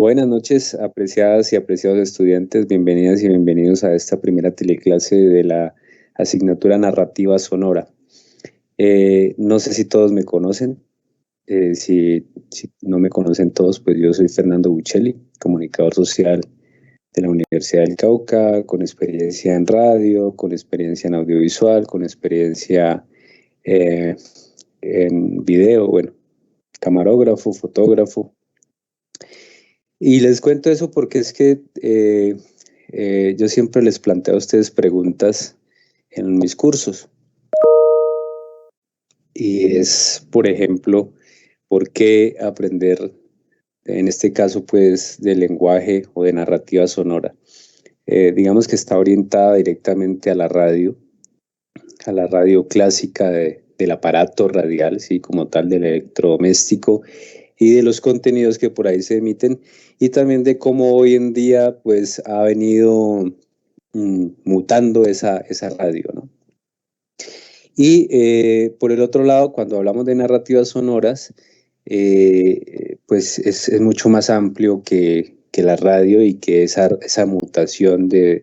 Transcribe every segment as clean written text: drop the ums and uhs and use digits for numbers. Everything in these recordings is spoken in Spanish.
Buenas noches, apreciadas y apreciados estudiantes. Bienvenidas y bienvenidos a esta primera teleclase de la asignatura Narrativa Sonora. No sé si todos me conocen. Si no me conocen todos, pues yo soy Fernando Buccelli, comunicador social de la Universidad del Cauca, con experiencia en radio, con experiencia en audiovisual, con experiencia en video, bueno, camarógrafo, fotógrafo. Y les cuento eso porque es que yo siempre les planteo a ustedes preguntas en mis cursos. Y es, por ejemplo, ¿por qué aprender, en este caso, pues, de lenguaje o de narrativa sonora? Digamos que está orientada directamente a la radio clásica del aparato radial, ¿sí? Como tal, del electrodoméstico, y de los contenidos que por ahí se emiten, y también de cómo hoy en día pues ha venido mutando esa radio, ¿no? Y por el otro lado, cuando hablamos de narrativas sonoras, pues es mucho más amplio que la radio y que esa mutación de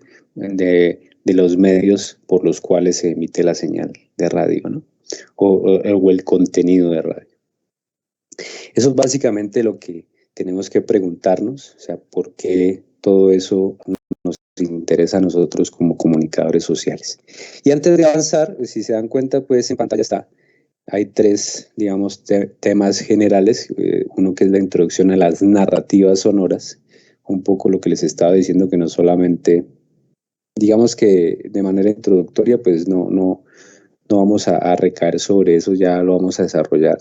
los medios por los cuales se emite la señal de radio, ¿no? O el contenido de radio. Eso es básicamente lo que tenemos que preguntarnos, o sea, ¿por qué todo eso nos interesa a nosotros como comunicadores sociales? Y antes de avanzar, si se dan cuenta, pues en pantalla hay tres, digamos, temas generales. Uno que es la introducción a las narrativas sonoras, un poco lo que les estaba diciendo, que no solamente, digamos que de manera introductoria, pues no vamos a recaer sobre eso, ya lo vamos a desarrollar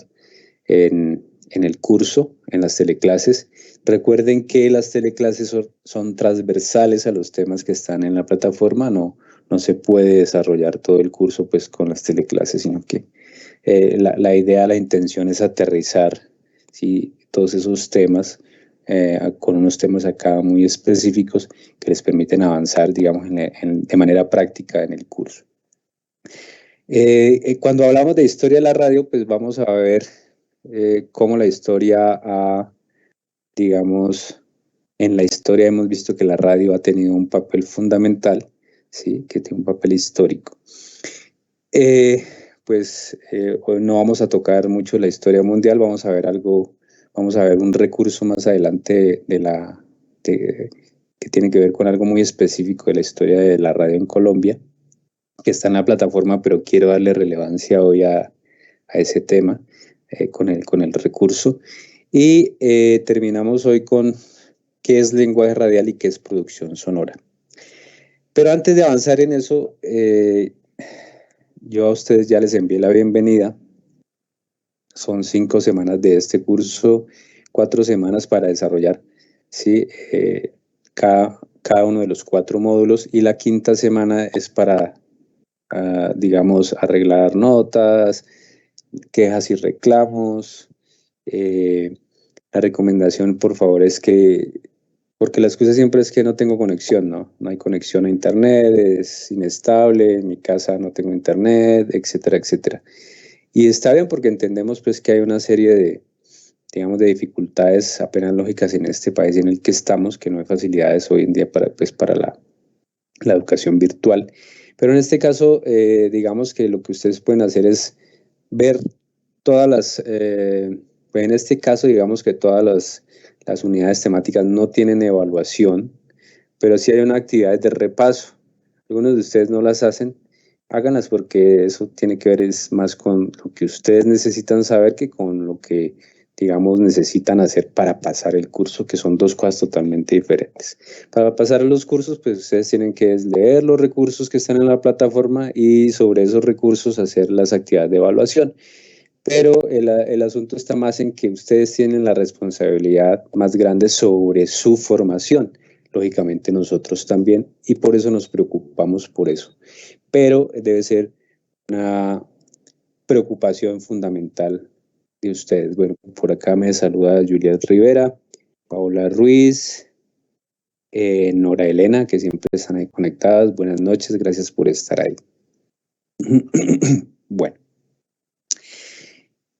en el curso, en las teleclases. Recuerden que las teleclases son transversales a los temas que están en la plataforma, no se puede desarrollar todo el curso pues con las teleclases, sino que la idea, la intención es aterrizar, ¿sí?, todos esos temas con unos temas acá muy específicos que les permiten avanzar, digamos, de manera práctica en el curso. Cuando hablamos de historia de la radio, pues vamos a ver cómo la historia digamos, en la historia hemos visto que la radio ha tenido un papel fundamental, ¿sí?, que tiene un papel histórico. Hoy no vamos a tocar mucho la historia mundial, vamos a ver un recurso más adelante que tiene que ver con algo muy específico de la historia de la radio en Colombia, que está en la plataforma, pero quiero darle relevancia hoy a ese tema con el recurso. Y terminamos hoy con qué es lenguaje radial y qué es producción sonora. Pero antes de avanzar en eso, yo a ustedes ya les envié la bienvenida. Son 5 semanas de este curso, 4 semanas para desarrollar, ¿sí?, cada uno de los 4 módulos, y la quinta semana es para, digamos, arreglar notas, quejas y reclamos. La recomendación, por favor, es que, porque la excusa siempre es que no tengo conexión, ¿no? No hay conexión a internet, es inestable, en mi casa no tengo internet, etcétera, etcétera. Y está bien porque entendemos pues que hay una serie de, digamos, de dificultades apenas lógicas en este país en el que estamos, que no hay facilidades hoy en día para la educación virtual. Pero en este caso, digamos que lo que ustedes pueden hacer es ver todas las, pues en este caso, digamos que todas las unidades temáticas no tienen evaluación, pero sí hay unas actividades de repaso. Algunos de ustedes no las hacen, háganlas porque eso tiene que ver es más con lo que ustedes necesitan saber que con lo que, digamos, necesitan hacer para pasar el curso, que son dos cosas totalmente diferentes. Para pasar los cursos, pues ustedes tienen que leer los recursos que están en la plataforma y sobre esos recursos hacer las actividades de evaluación. Pero el asunto está más en que ustedes tienen la responsabilidad más grande sobre su formación. Lógicamente nosotros también, y por eso nos preocupamos por eso. Pero debe ser una preocupación fundamental de ustedes. Bueno, por acá me saluda Juliet Rivera, Paola Ruiz, Nora Elena, que siempre están ahí conectadas. Buenas noches, gracias por estar ahí. Bueno.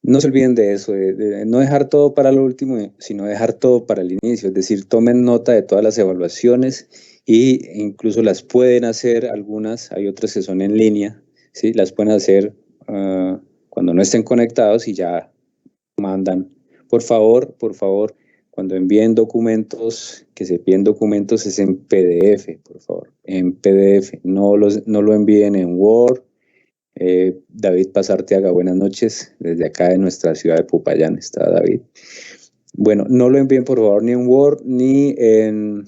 no se olviden de eso, de no dejar todo para lo último, sino dejar todo para el inicio. Es decir, tomen nota de todas las evaluaciones e incluso las pueden hacer algunas, hay otras que son en línea, ¿sí? Las pueden hacer cuando no estén conectados y ya mandan. Por favor, cuando envíen documentos, que se envíen documentos es en PDF, por favor, en PDF. No lo envíen en Word. David Pasarteaga, buenas noches, desde acá de nuestra ciudad de Popayán está David. Bueno, no lo envíen por favor ni en Word ni en...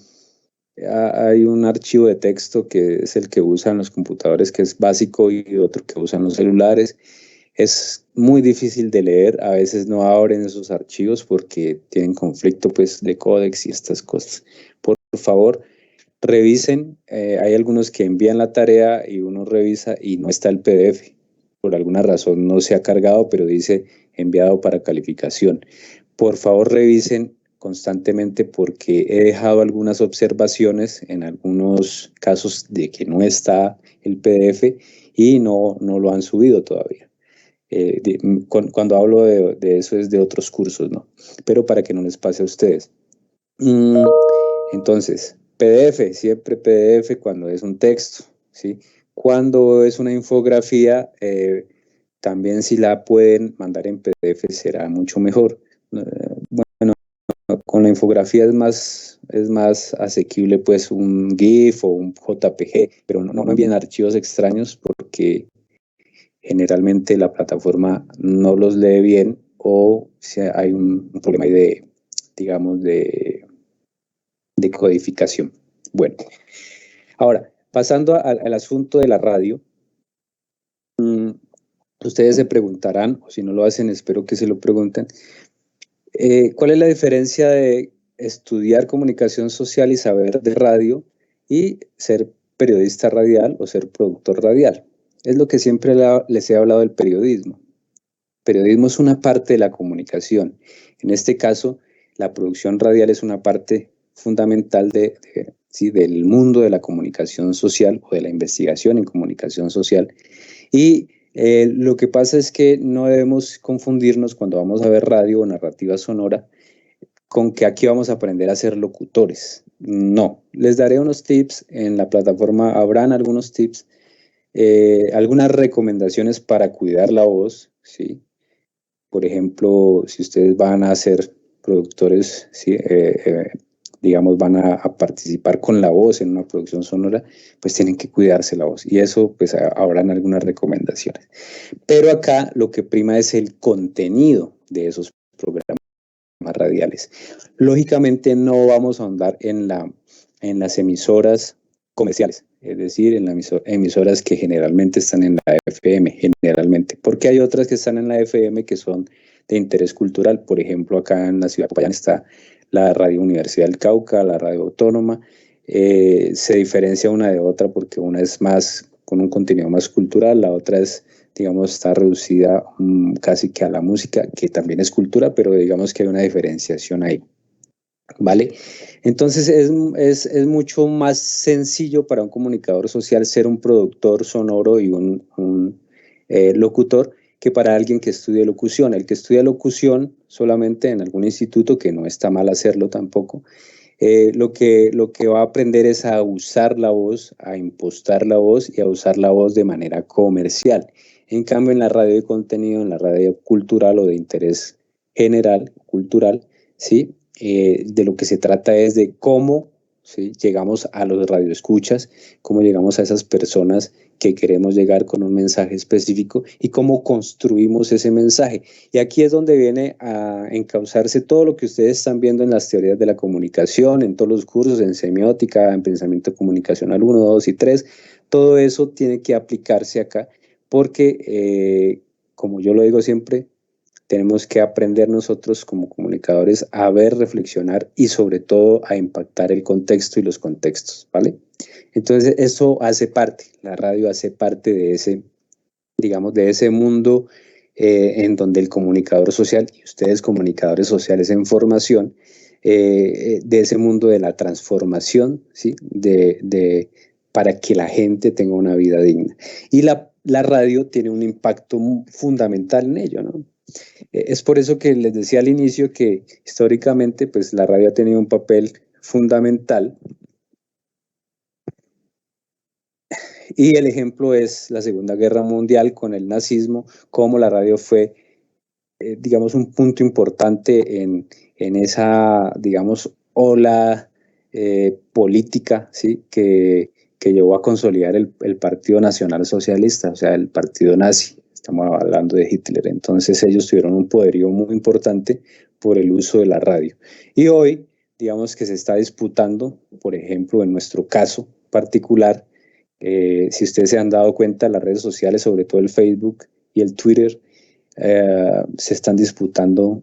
Hay un archivo de texto que es el que usan los computadores, que es básico, y otro que usan los celulares. Es muy difícil de leer, a veces no abren esos archivos porque tienen conflicto pues de códex y estas cosas. Por favor, revisen, hay algunos que envían la tarea y uno revisa y no está el PDF. Por alguna razón no se ha cargado, pero dice enviado para calificación. Por favor, revisen constantemente porque he dejado algunas observaciones en algunos casos de que no está el PDF y no lo han subido todavía. Cuando hablo de eso es de otros cursos, ¿no? Pero para que no les pase a ustedes. Entonces, PDF, siempre PDF cuando es un texto, ¿sí? Cuando es una infografía, también si la pueden mandar en PDF será mucho mejor. Bueno, con la infografía es más asequible pues un GIF o un JPG, pero no envíen archivos extraños porque generalmente la plataforma no los lee bien o si hay un problema de, digamos, de codificación. Bueno, ahora, pasando al asunto de la radio, ustedes se preguntarán, o si no lo hacen, espero que se lo pregunten, ¿cuál es la diferencia de estudiar comunicación social y saber de radio y ser periodista radial o ser productor radial? Es lo que siempre les he hablado del periodismo. Periodismo es una parte de la comunicación. En este caso, la producción radial es una parte fundamental sí, del mundo de la comunicación social o de la investigación en comunicación social. Y lo que pasa es que no debemos confundirnos cuando vamos a ver radio o narrativa sonora con que aquí vamos a aprender a ser locutores. No, les daré unos tips en la plataforma, habrán algunos tips, algunas recomendaciones para cuidar la voz, ¿sí? Por ejemplo, si ustedes van a ser productores, ¿sí? Digamos, van a participar con la voz en una producción sonora, pues tienen que cuidarse la voz. Y eso, pues, habrán algunas recomendaciones. Pero acá lo que prima es el contenido de esos programas radiales. Lógicamente no vamos a ahondar en las emisoras comerciales, es decir, en las emisoras que generalmente están en la FM, generalmente, porque hay otras que están en la FM que son de interés cultural. Por ejemplo, acá en la ciudad de Popayán está la Radio Universidad del Cauca, la Radio Autónoma. Se diferencia una de otra porque una es más con un contenido más cultural, la otra es, digamos, está reducida casi que a la música, que también es cultura, pero digamos que hay una diferenciación ahí. ¿Vale? Entonces es mucho más sencillo para un comunicador social ser un productor sonoro y un locutor que para alguien que estudie locución. El que estudia locución solamente en algún instituto, que no está mal hacerlo tampoco, lo que va a aprender es a usar la voz, a impostar la voz y a usar la voz de manera comercial. En cambio, en la radio de contenido, en la radio cultural o de interés general, cultural, ¿sí? De lo que se trata es de cómo, ¿sí? Llegamos a los radioescuchas, cómo llegamos a esas personas que queremos llegar con un mensaje específico y cómo construimos ese mensaje. Y aquí es donde viene a encauzarse todo lo que ustedes están viendo en las teorías de la comunicación, en todos los cursos, en semiótica, en pensamiento comunicacional 1, 2 y 3. Todo eso tiene que aplicarse acá porque, como yo lo digo siempre, tenemos que aprender nosotros como comunicadores a ver, reflexionar y sobre todo a impactar el contexto y los contextos, ¿vale? Entonces eso hace parte, la radio hace parte de ese, digamos, de ese mundo en donde el comunicador social y ustedes comunicadores sociales en formación, de ese mundo de la transformación, ¿sí? Para que la gente tenga una vida digna. Y la radio tiene un impacto fundamental en ello, ¿no? Es por eso que les decía al inicio que históricamente pues, la radio ha tenido un papel fundamental. Y el ejemplo es la Segunda Guerra Mundial con el nazismo, cómo la radio fue, digamos, un punto importante en esa, digamos, ola política, ¿sí? que llevó a consolidar el Partido Nacional Socialista, o sea, el partido nazi. Estamos hablando de Hitler. Entonces ellos tuvieron un poderío muy importante por el uso de la radio. Y hoy, digamos que se está disputando, por ejemplo, en nuestro caso particular, si ustedes se han dado cuenta, las redes sociales, sobre todo el Facebook y el Twitter, se están disputando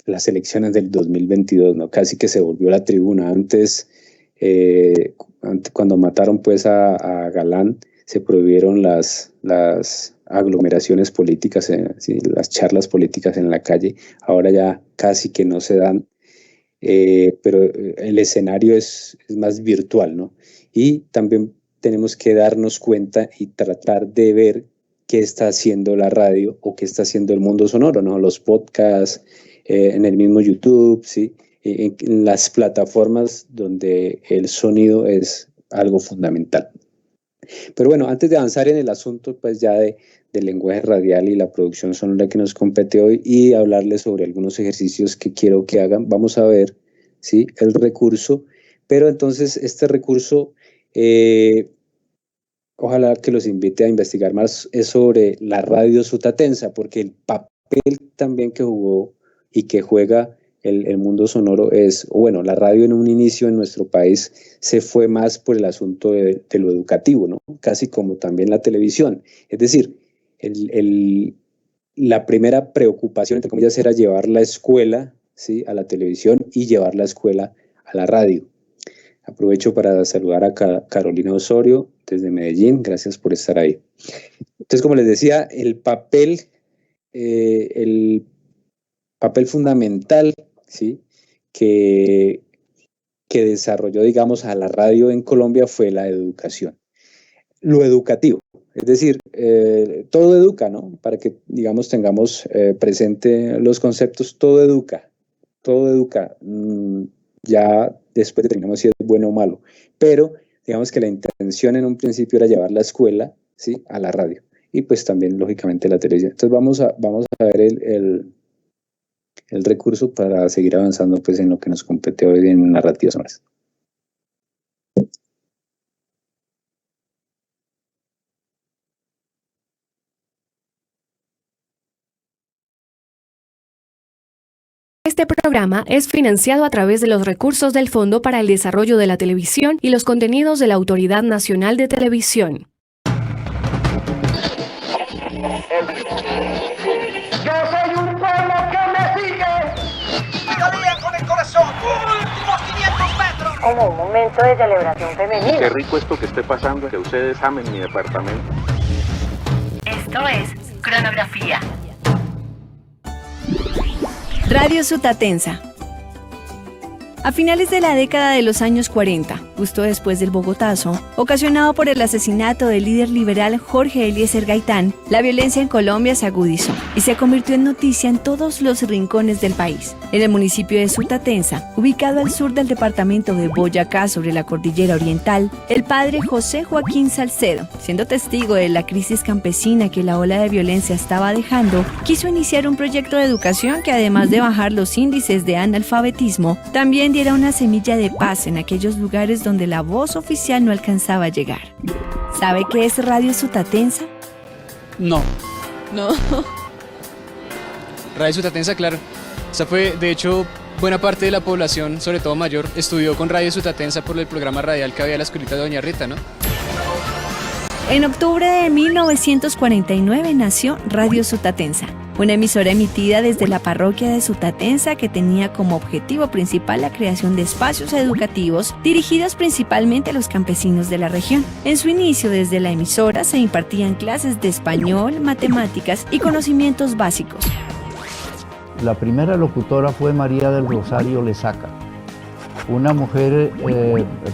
las elecciones del 2022, ¿no? Casi que se volvió la tribuna. Antes, cuando mataron pues a Galán, se prohibieron las aglomeraciones políticas, ¿sí? Las charlas políticas en la calle. Ahora ya casi que no se dan. Pero el escenario es más virtual, ¿no? Y también tenemos que darnos cuenta y tratar de ver qué está haciendo la radio o qué está haciendo el mundo sonoro, ¿no? Los podcasts, en el mismo YouTube, ¿sí? En las plataformas donde el sonido es algo fundamental. Pero bueno, antes de avanzar en el asunto, pues ya del lenguaje radial y la producción sonora que nos compete hoy y hablarles sobre algunos ejercicios que quiero que hagan, vamos a ver, ¿sí? El recurso, pero entonces este recurso, ojalá que los invite a investigar más, es sobre la radio sutatensa, porque el papel también que jugó y que juega el mundo sonoro es, bueno, la radio en un inicio en nuestro país se fue más por el asunto de lo educativo, ¿no? Casi como también la televisión. Es decir, la primera preocupación, entre comillas, era llevar la escuela, ¿sí? A la televisión y llevar la escuela a la radio. Aprovecho para saludar a Carolina Osorio desde Medellín. Gracias por estar ahí. Entonces, como les decía, el papel fundamental, ¿sí? que desarrolló, digamos, a la radio en Colombia fue la educación. Lo educativo, es decir, todo educa, ¿no? Para que, digamos, tengamos presente los conceptos, todo educa. Ya después determinamos si es bueno o malo, pero digamos que la intención en un principio era llevar la escuela, ¿sí? A la radio y pues también, lógicamente, la televisión. Entonces vamos a ver el recurso para seguir avanzando pues en lo que nos compete hoy en narrativas sonoras. Este programa es financiado a través de los recursos del Fondo para el Desarrollo de la Televisión y los contenidos de la Autoridad Nacional de Televisión. Yo soy un pueblo que me sigue. Italia con el corazón. Últimos 500 metros. Como un momento de celebración femenina. Qué rico esto que esté pasando, que ustedes amen mi departamento. Esto es Cronografía. Radio Sutatensa. A finales de la década de los años 40, justo después del Bogotazo, ocasionado por el asesinato del líder liberal Jorge Eliezer Gaitán, la violencia en Colombia se agudizó y se convirtió en noticia en todos los rincones del país. En el municipio de Sutatensa, ubicado al sur del departamento de Boyacá sobre la cordillera oriental, el padre José Joaquín Salcedo, siendo testigo de la crisis campesina que la ola de violencia estaba dejando, quiso iniciar un proyecto de educación que, además de bajar los índices de analfabetismo, también diera una semilla de paz en aquellos lugares donde la voz oficial no alcanzaba a llegar. ¿Sabe qué es Radio Sutatensa? No. No. Radio Sutatensa, claro. Esa fue, de hecho, buena parte de la población, sobre todo mayor, estudió con Radio Sutatensa por el programa radial que había en la escuelita de Doña Rita, ¿no? En octubre de 1949 nació Radio Sutatensa, una emisora emitida desde la parroquia de Sutatensa que tenía como objetivo principal la creación de espacios educativos dirigidos principalmente a los campesinos de la región. En su inicio, desde la emisora se impartían clases de español, matemáticas y conocimientos básicos. La primera locutora fue María del Rosario Lesaca, una mujer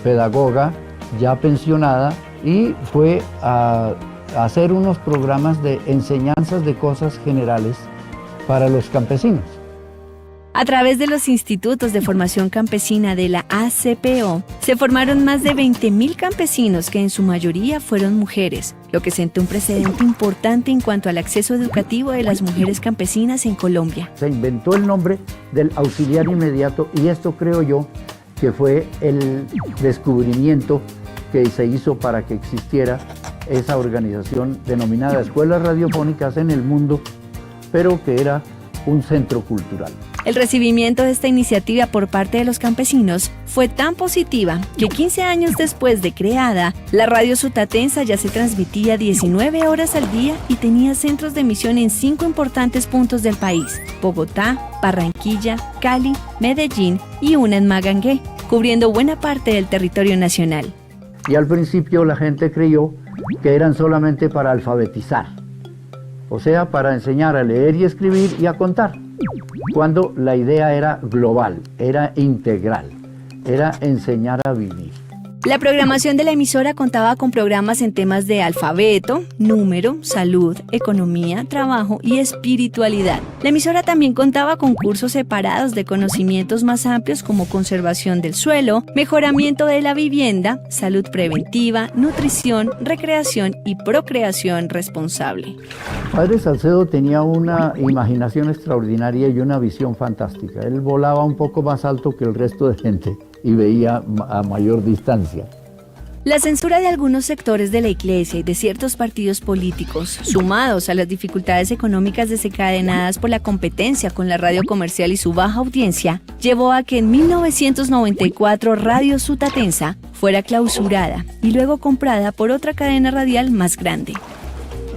pedagoga ya pensionada, y fue a hacer unos programas de enseñanzas de cosas generales para los campesinos. A través de los institutos de formación campesina de la ACPO, se formaron más de 20.000 campesinos que en su mayoría fueron mujeres, lo que sentó un precedente importante en cuanto al acceso educativo de las mujeres campesinas en Colombia. Se inventó el nombre del auxiliar inmediato y esto creo yo que fue el descubrimiento que se hizo para que existiera esa organización denominada Escuelas Radiofónicas en el Mundo, pero que era un centro cultural. El recibimiento de esta iniciativa por parte de los campesinos fue tan positiva que 15 años después de creada, la radio Sutatensa ya se transmitía 19 horas al día y tenía centros de emisión en 5 importantes puntos del país: Bogotá, Barranquilla, Cali, Medellín y una en Magangué, cubriendo buena parte del territorio nacional. Y al principio la gente creyó que eran solamente para alfabetizar, o sea, para enseñar a leer y escribir y a contar, cuando la idea era global, era integral, era enseñar a vivir. La programación de la emisora contaba con programas en temas de alfabeto, número, salud, economía, trabajo y espiritualidad. La emisora también contaba con cursos separados de conocimientos más amplios como conservación del suelo, mejoramiento de la vivienda, salud preventiva, nutrición, recreación y procreación responsable. Padre Salcedo tenía una imaginación extraordinaria y una visión fantástica. Él volaba un poco más alto que el resto de gente y veía a mayor distancia. La censura de algunos sectores de la iglesia y de ciertos partidos políticos, sumados a las dificultades económicas desencadenadas por la competencia con la radio comercial y su baja audiencia, llevó a que en 1994 Radio Sutatensa fuera clausurada y luego comprada por otra cadena radial más grande.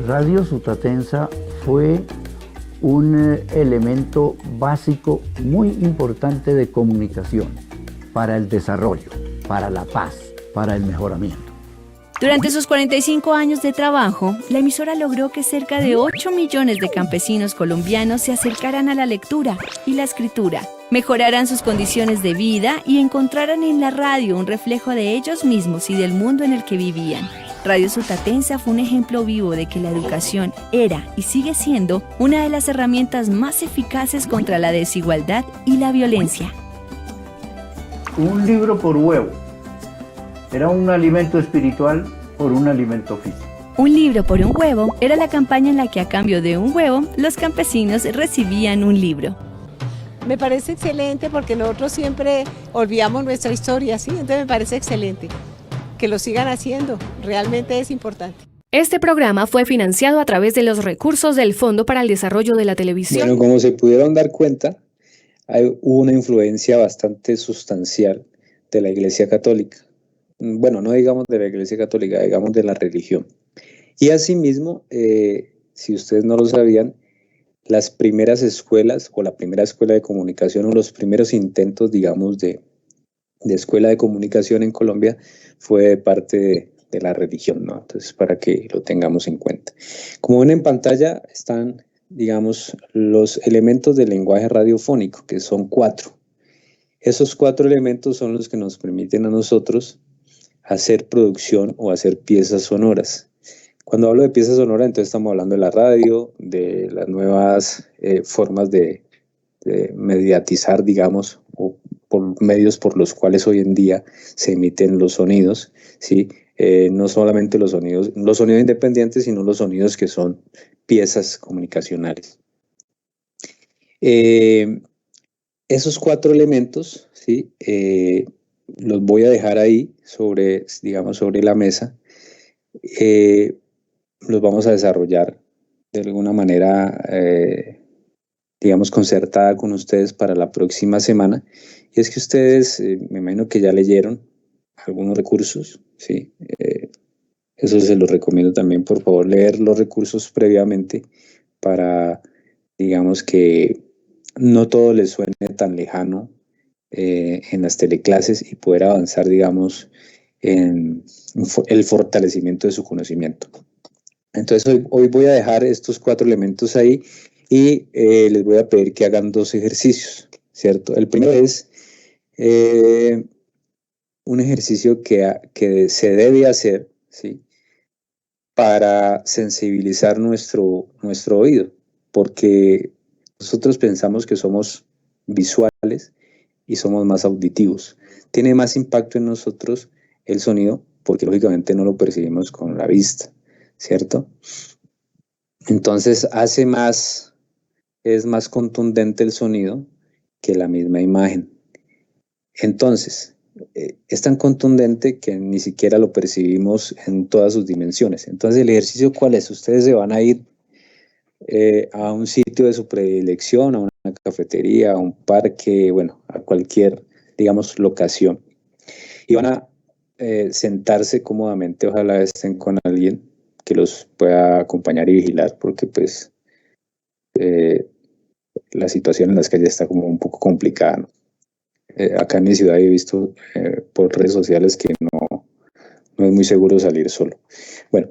Radio Sutatensa fue un elemento básico muy importante de comunicación para el desarrollo, para la paz, para el mejoramiento. Durante sus 45 años de trabajo, la emisora logró que cerca de 8 millones de campesinos colombianos se acercaran a la lectura y la escritura, mejoraran sus condiciones de vida y encontraran en la radio un reflejo de ellos mismos y del mundo en el que vivían. Radio Sutatensa fue un ejemplo vivo de que la educación era y sigue siendo una de las herramientas más eficaces contra la desigualdad y la violencia. Un libro por huevo. Era un alimento espiritual por un alimento físico. Un libro por un huevo era la campaña en la que a cambio de un huevo, los campesinos recibían un libro. Me parece excelente porque nosotros siempre olvidamos nuestra historia, ¿sí? Entonces me parece excelente que lo sigan haciendo, realmente es importante. Este programa fue financiado a través de los recursos del Fondo para el Desarrollo de la Televisión. Bueno, como se pudieron dar cuenta, hubo una influencia bastante sustancial de la Iglesia Católica. Bueno, no digamos de la Iglesia Católica, digamos de la religión. Y asimismo, si ustedes no lo sabían, las primeras escuelas o la primera escuela de comunicación o los primeros intentos, digamos, de escuela de comunicación en Colombia fue de parte de la religión, ¿no? Entonces, para que lo tengamos en cuenta. Como ven en pantalla, están, digamos, los elementos del lenguaje radiofónico, que son 4. Esos 4 elementos son los que nos permiten a nosotros hacer producción o hacer piezas sonoras. Cuando hablo de piezas sonoras, entonces estamos hablando de la radio, de las nuevas formas de mediatizar, digamos, o por medios por los cuales hoy en día se emiten los sonidos, ¿sí? No solamente los sonidos independientes, sino los sonidos que son piezas comunicacionales. Esos 4 elementos, ¿sí? Los voy a dejar ahí sobre la mesa. Los vamos a desarrollar de alguna manera, digamos, concertada con ustedes para la próxima semana. Y es que ustedes, me imagino que ya leyeron algunos recursos, ¿sí? Eso se los recomiendo también, por favor, leer los recursos previamente para, digamos, que no todo les suene tan lejano en las teleclases y poder avanzar, digamos, en el fortalecimiento de su conocimiento. Entonces hoy voy a dejar estos 4 elementos ahí y les voy a pedir que hagan 2 ejercicios, ¿cierto? El primero es un ejercicio que se debe hacer, ¿sí? para sensibilizar nuestro oído, porque nosotros pensamos que somos visuales y somos más auditivos. Tiene más impacto en nosotros el sonido porque lógicamente no lo percibimos con la vista, ¿cierto? Entonces es más contundente el sonido que la misma imagen. Entonces, es tan contundente que ni siquiera lo percibimos en todas sus dimensiones. Entonces, ¿el ejercicio cuál es? Ustedes se van a ir a un sitio de su predilección, a una cafetería, a un parque, bueno, a cualquier, digamos, locación. Y van a sentarse cómodamente, ojalá estén con alguien que los pueda acompañar y vigilar, porque pues la situación en las calles está como un poco complicada, ¿no? Acá en mi ciudad he visto por redes sociales que no es muy seguro salir solo. Bueno,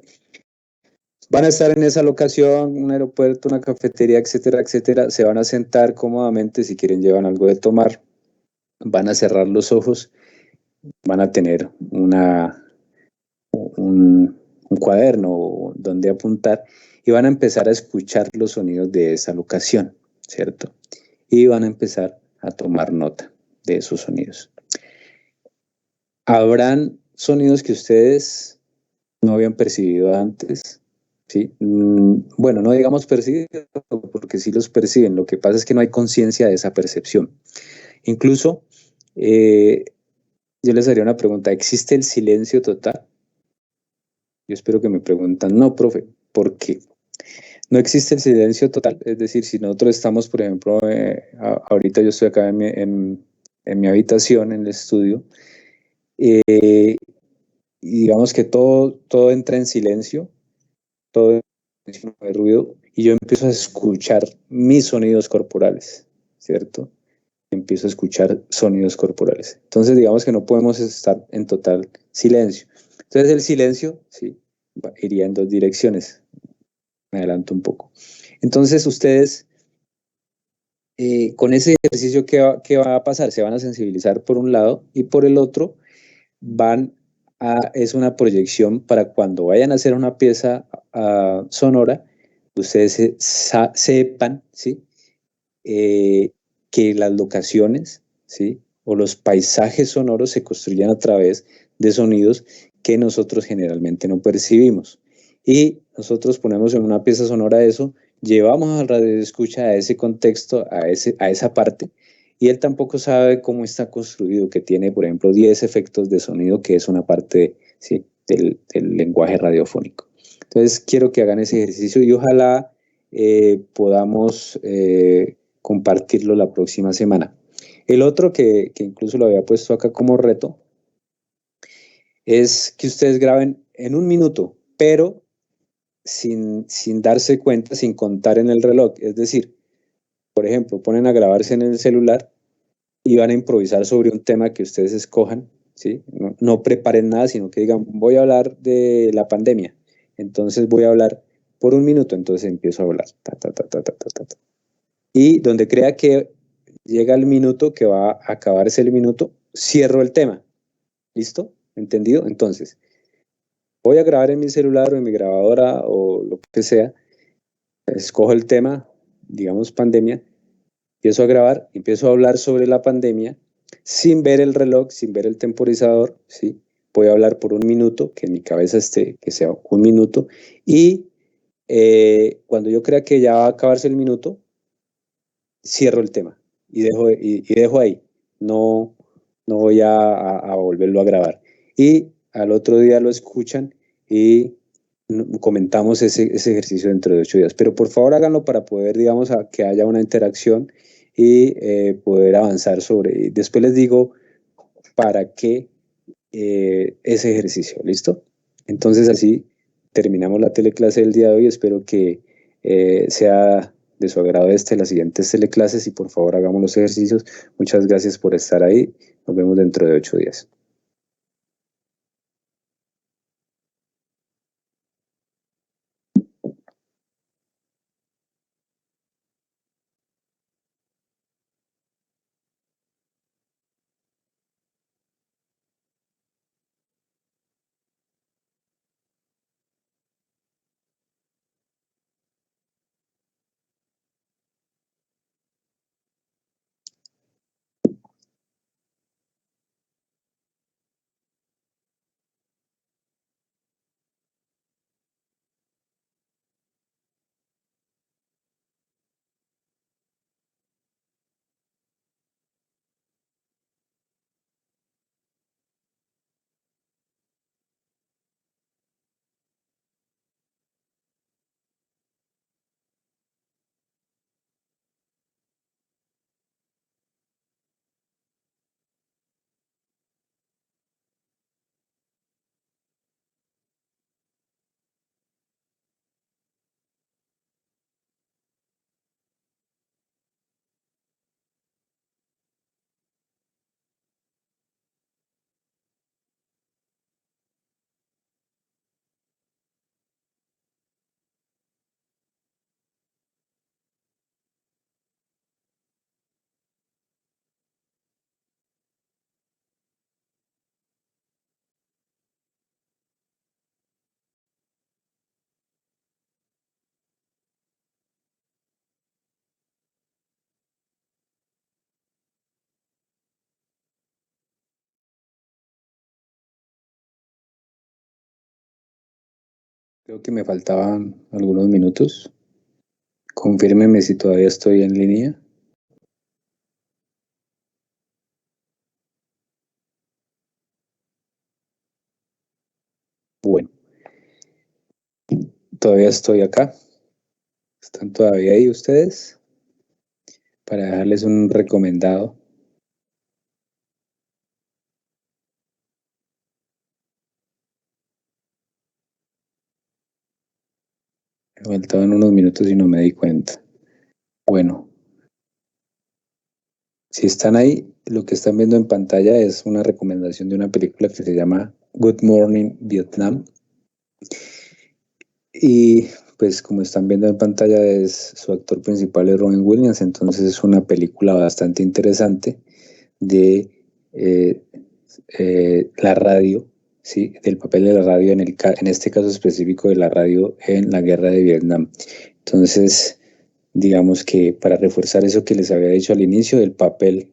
van a estar en esa locación, un aeropuerto, una cafetería, etcétera, etcétera. Se van a sentar cómodamente, si quieren llevan algo de tomar, van a cerrar los ojos, van a tener un cuaderno donde apuntar y van a empezar a escuchar los sonidos de esa locación, ¿cierto? Y van a empezar a tomar nota de esos sonidos. Habrán sonidos que ustedes no habían percibido antes, ¿sí? Bueno, no digamos percibido, porque sí los perciben, lo que pasa es que no hay conciencia de esa percepción. Incluso, yo les haría una pregunta, ¿existe el silencio total? Yo espero que me preguntan, no, profe, ¿por qué? No existe el silencio total, es decir, si nosotros estamos, por ejemplo, ahorita yo estoy acá en mi habitación, en el estudio, y digamos que todo entra en silencio, todo no hay ruido, y yo empiezo a escuchar mis sonidos corporales, ¿cierto? Empiezo a escuchar sonidos corporales. Entonces, digamos que no podemos estar en total silencio. Entonces, el silencio, sí, iría en dos direcciones. Me adelanto un poco. Entonces, ustedes, con ese ejercicio, ¿qué va a pasar? Se van a sensibilizar por un lado y por el otro es una proyección para cuando vayan a hacer una pieza sonora, ustedes sepan, ¿sí? Que las locaciones, ¿sí? O los paisajes sonoros se construyen a través de sonidos que nosotros generalmente no percibimos. Y nosotros ponemos en una pieza sonora eso, llevamos al radioescucha a ese contexto, a esa parte, y él tampoco sabe cómo está construido, que tiene, por ejemplo, 10 efectos de sonido, que es una parte, ¿sí? del lenguaje radiofónico. Entonces, quiero que hagan ese ejercicio y ojalá podamos compartirlo la próxima semana. El otro que incluso lo había puesto acá como reto es que ustedes graben en un minuto, pero sin darse cuenta, sin contar en el reloj. Es decir, por ejemplo, ponen a grabarse en el celular y van a improvisar sobre un tema que ustedes escojan, ¿sí? No preparen nada, sino que digan, voy a hablar de la pandemia. Entonces voy a hablar por un minuto, entonces empiezo a hablar. Ta, ta, ta, ta, ta, ta, ta. Y donde crea que llega el minuto, que va a acabarse el minuto, cierro el tema. ¿Listo? ¿Entendido? Entonces, voy a grabar en mi celular o en mi grabadora o lo que sea, escojo el tema, digamos pandemia, empiezo a grabar, empiezo a hablar sobre la pandemia sin ver el reloj, sin ver el temporizador, ¿sí? Voy a hablar por un minuto, que en mi cabeza esté, que sea un minuto, y cuando yo crea que ya va a acabarse el minuto, cierro el tema y dejo ahí. No, no voy a volverlo a grabar. Y al otro día lo escuchan y comentamos ese ejercicio dentro de 8 días. Pero por favor háganlo para poder, digamos, que haya una interacción y poder avanzar sobre. Y después les digo para qué ese ejercicio. ¿Listo? Entonces así terminamos la teleclase del día de hoy. Espero que sea de su agrado las siguientes teleclases y por favor hagamos los ejercicios. Muchas gracias por estar ahí. Nos vemos dentro de 8 días. Creo que me faltaban algunos minutos. Confírmeme si todavía estoy en línea. Bueno, todavía estoy acá. ¿Están todavía ahí ustedes? Para dejarles un recomendado. Me faltaban unos minutos y no me di cuenta. Bueno, si están ahí, lo que están viendo en pantalla es una recomendación de una película que se llama Good Morning Vietnam. Y pues como están viendo en pantalla, su actor principal es Robin Williams, entonces es una película bastante interesante de la radio, ¿sí? Del papel de la radio en este caso específico de la radio en la guerra de Vietnam. Entonces, digamos que para reforzar eso que les había dicho al inicio, el papel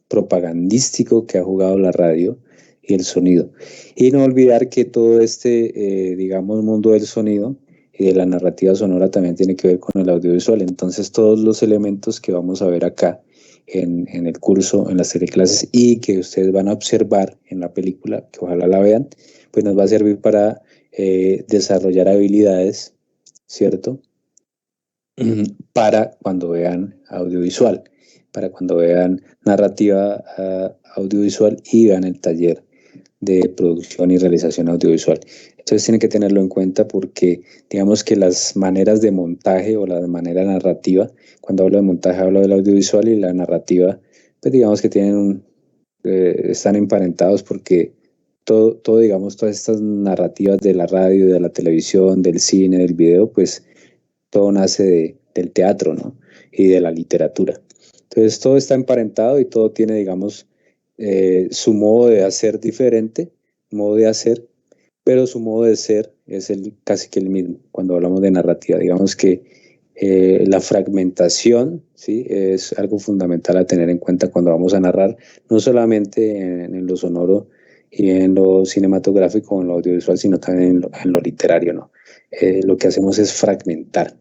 propagandístico que ha jugado la radio y el sonido. Y no olvidar que todo este, digamos, mundo del sonido y de la narrativa sonora también tiene que ver con el audiovisual. Entonces, todos los elementos que vamos a ver acá en el curso, en las teleclases y que ustedes van a observar en la película, que ojalá la vean, pues nos va a servir para desarrollar habilidades, ¿cierto? Para cuando vean audiovisual, para cuando vean narrativa audiovisual y vean el taller de producción y realización audiovisual. Entonces tienen que tenerlo en cuenta porque digamos que las maneras de montaje o la manera narrativa, cuando hablo de montaje hablo del audiovisual y la narrativa, pues digamos que tienen están emparentados porque todo, digamos, todas estas narrativas de la radio, de la televisión, del cine, del video, pues todo nace del teatro, ¿no? Y de la literatura. Entonces todo está emparentado y todo tiene, digamos, su modo de hacer diferente, modo de hacer, pero su modo de ser es casi que el mismo cuando hablamos de narrativa. Digamos que la fragmentación, ¿sí? Es algo fundamental a tener en cuenta cuando vamos a narrar, no solamente en lo sonoro y en lo cinematográfico o en lo audiovisual, sino también en lo literario, ¿no? Lo que hacemos es fragmentar.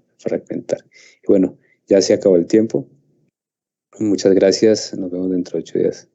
Y bueno, ya se acabó el tiempo. Muchas gracias, nos vemos dentro de 8 días.